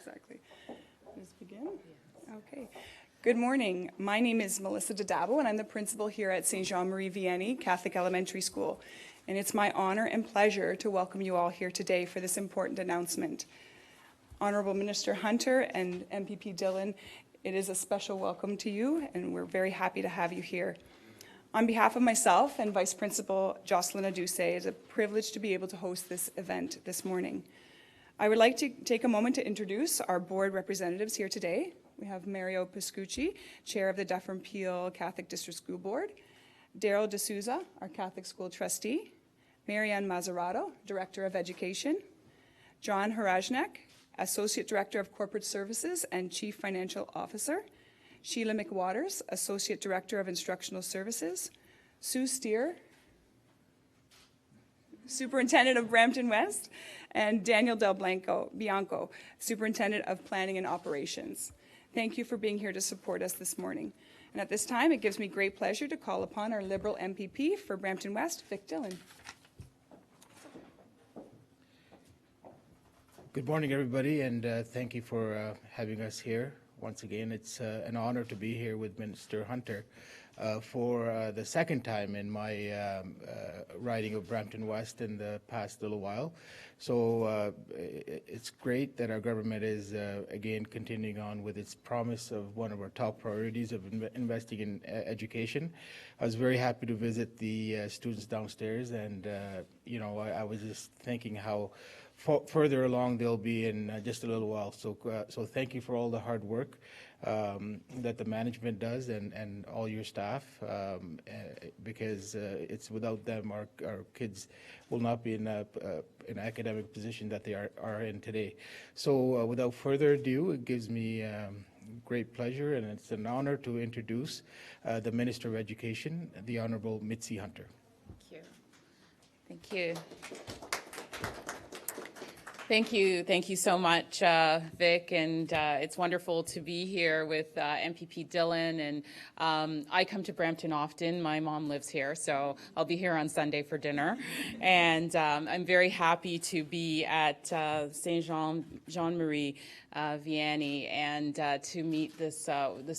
Exactly. Let's begin. Okay. Good morning. My name is Melissa Dabo, and I'm the principal here at St. Jean-Marie Vianney Catholic Elementary School. And it's my honor and pleasure to welcome you all here today for this important announcement. Honorable Minister Hunter and MPP Dhillon, it is a special welcome to you, and we're very happy to have you here. On behalf of myself and Vice Principal Jocelyn Aduse, it's a privilege to be able to host this event this morning. I would like to take a moment to introduce our board representatives here today. We have Mario Pascucci, Chair of the Dufferin Peel Catholic District School Board, Daryl D'Souza, our Catholic School Trustee, Marianne Mazzarato, Director of Education, John Harajnek, Associate Director of Corporate Services and Chief Financial Officer, Sheila McWaters, Associate Director of Instructional Services, Sue Steer, Superintendent of Brampton West, and Daniel Del Bianco, Superintendent of Planning and Operations. Thank you for being here to support us this morning. And at this time, it gives me great pleasure to call upon our Liberal MPP for Brampton West, Vic Dhillon. Good morning, everybody, and thank you for having us here. Once again, it's an honor to be here with Minister Hunter for the second time in my riding of Brampton West in the past little while. So it's great that our government is again continuing on with its promise of one of our top priorities of investing in education. I was very happy to visit the students downstairs, and I was just thinking how further along they'll be in just a little while. So thank you for all the hard work that the management does and all your staff, because it's without them our kids will not be in an academic position that they are in today. So without further ado, it gives me great pleasure, and it's an honor to introduce the Minister of Education, the Honorable Mitzie Hunter. Thank you. Thank you. Thank you so much, Vic, and it's wonderful to be here with MPP Dhillon, and I come to Brampton often. My mom lives here, so I'll be here on Sunday for dinner, and I'm very happy to be at St. Jean-Marie Vianney and to meet this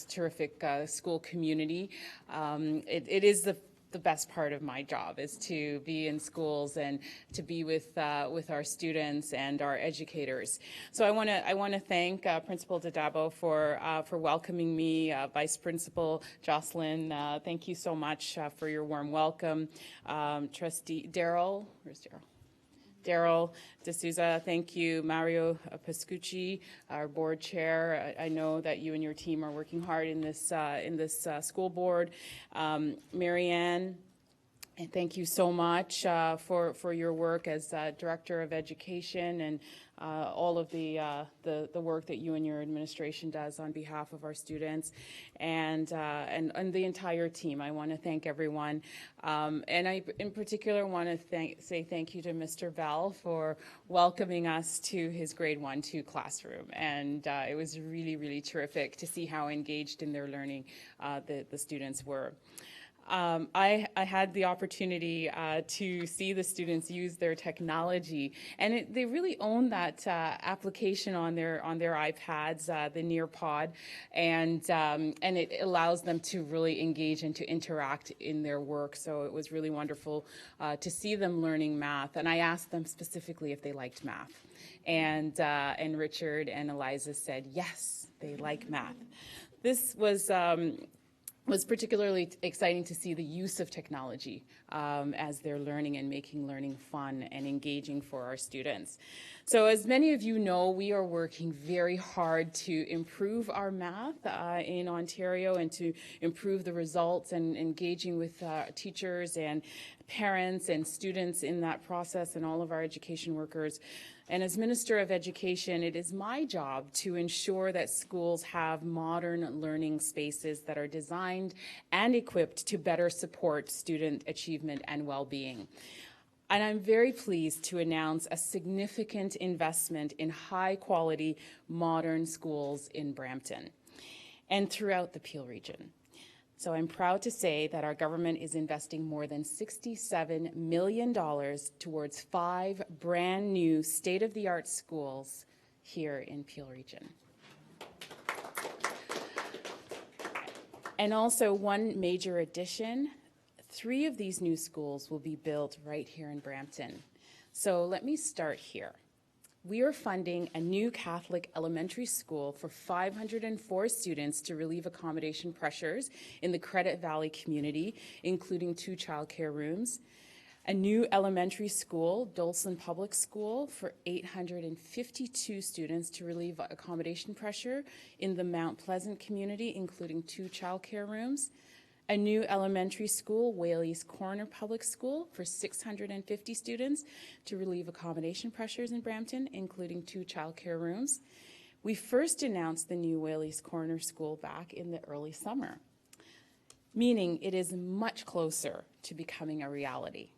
terrific school community. It is the best part of my job is to be in schools and to be with our students and our educators. So I want to thank Principal Dabo for welcoming me. Vice Principal Jocelyn, thank you so much for your warm welcome. Trustee Daryl, where's Daryl? Daryl D'Souza, thank you. Mario Pascucci, our board chair. I know that you and your team are working hard in this school board. Marianne, and thank you so much for your work as Director of Education and all of the work that you and your administration does on behalf of our students, and the entire team. I want to thank everyone, and I in particular want to say thank you to Mr. Bell for welcoming us to his grade 1-2 classroom, and it was really terrific to see how engaged in their learning the students were. I had the opportunity to see the students use their technology, and they really own that application on their iPads, the Nearpod, and it allows them to really engage and to interact in their work. So it was really wonderful to see them learning math, and I asked them specifically if they liked math, and Richard and Eliza said yes, they like math. This was particularly exciting to see the use of technology as they're learning and making learning fun and engaging for our students. So as many of you know, we are working very hard to improve our math in Ontario and to improve the results and engaging with teachers and parents and students in that process and all of our education workers. And as Minister of Education, it is my job to ensure that schools have modern learning spaces that are designed and equipped to better support student achievement and well-being. And I'm very pleased to announce a significant investment in high-quality modern schools in Brampton and throughout the Peel region. So I'm proud to say that our government is investing more than $67 million towards 5 brand new state-of-the-art schools here in Peel Region. And also one major addition, 3 of these new schools will be built right here in Brampton. So let me start here. We are funding a new Catholic elementary school for 504 students to relieve accommodation pressures in the Credit Valley community, including 2 childcare rooms. A new elementary school, Dolson Public School, for 852 students to relieve accommodation pressure in the Mount Pleasant community, including 2 childcare rooms. A new elementary school, Whaley's Corner Public School, for 650 students to relieve accommodation pressures in Brampton, including 2 childcare rooms. We first announced the new Whaley's Corner School back in the early summer, meaning it is much closer to becoming a reality.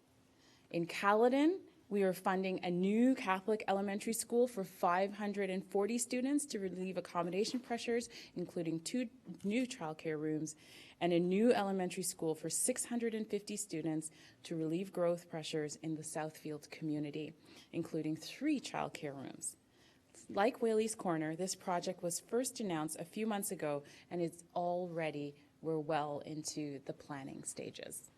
In Caledon, we are funding a new Catholic elementary school for 540 students to relieve accommodation pressures, including 2 new childcare rooms, and a new elementary school for 650 students to relieve growth pressures in the Southfield community, including 3 childcare rooms. Like Whaley's Corner, this project was first announced a few months ago, and we're well into the planning stages.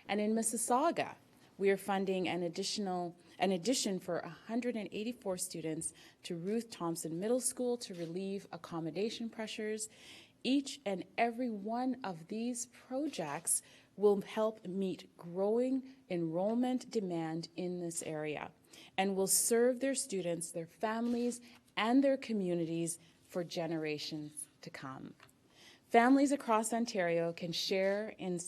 And in Mississauga, we are funding an addition for 184 students to Ruth Thompson Middle School to relieve accommodation pressures. Each and every one of these projects will help meet growing enrollment demand in this area and will serve their students, their families, and their communities for generations to come. Families across Ontario can share in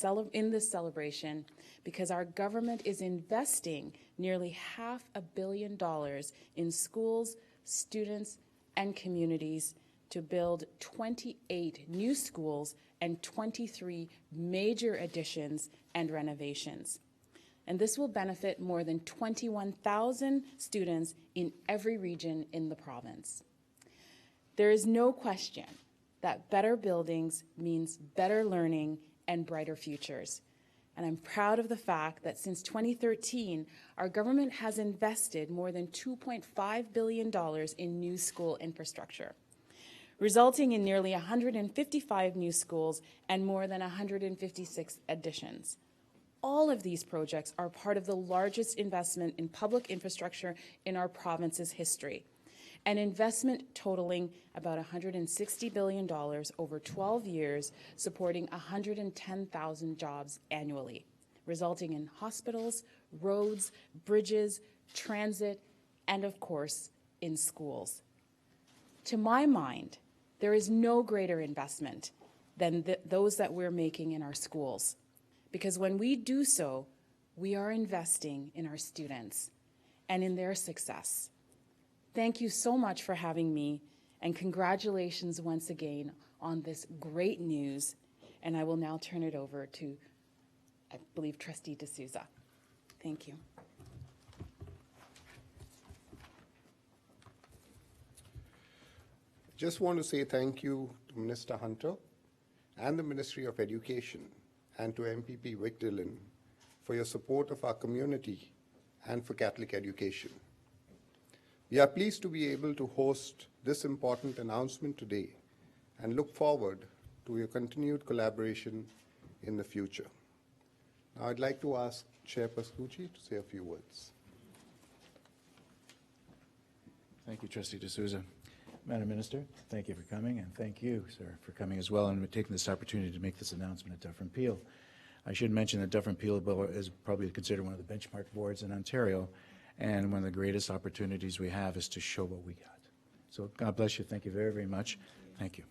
this celebration because our government is investing nearly $500 million in schools, students, and communities to build 28 new schools and 23 major additions and renovations. And this will benefit more than 21,000 students in every region in the province. There is no question that better buildings means better learning and brighter futures. And I'm proud of the fact that since 2013, our government has invested more than $2.5 billion in new school infrastructure, resulting in nearly 155 new schools and more than 156 additions. All of these projects are part of the largest investment in public infrastructure in our province's history, an investment totaling about $160 billion over 12 years, supporting 110,000 jobs annually, resulting in hospitals, roads, bridges, transit, and of course, in schools. To my mind, there is no greater investment than those that we're making in our schools, because when we do so, we are investing in our students and in their success. Thank you so much for having me, and congratulations once again on this great news. And I will now turn it over to, I believe, Trustee D'Souza. Thank you. Just want to say thank you to Minister Hunter and the Ministry of Education and to MPP Vic Dhillon for your support of our community and for Catholic education. We are pleased to be able to host this important announcement today and look forward to your continued collaboration in the future. Now I'd like to ask Chair Pascucci to say a few words. Thank you, Trustee D'Souza. Madam Minister, thank you for coming, and thank you, sir, for coming as well and taking this opportunity to make this announcement at Dufferin Peel. I should mention that Dufferin Peel is probably considered one of the benchmark boards in Ontario, and one of the greatest opportunities we have is to show what we got. So God bless you. Thank you very, very much. Thank you.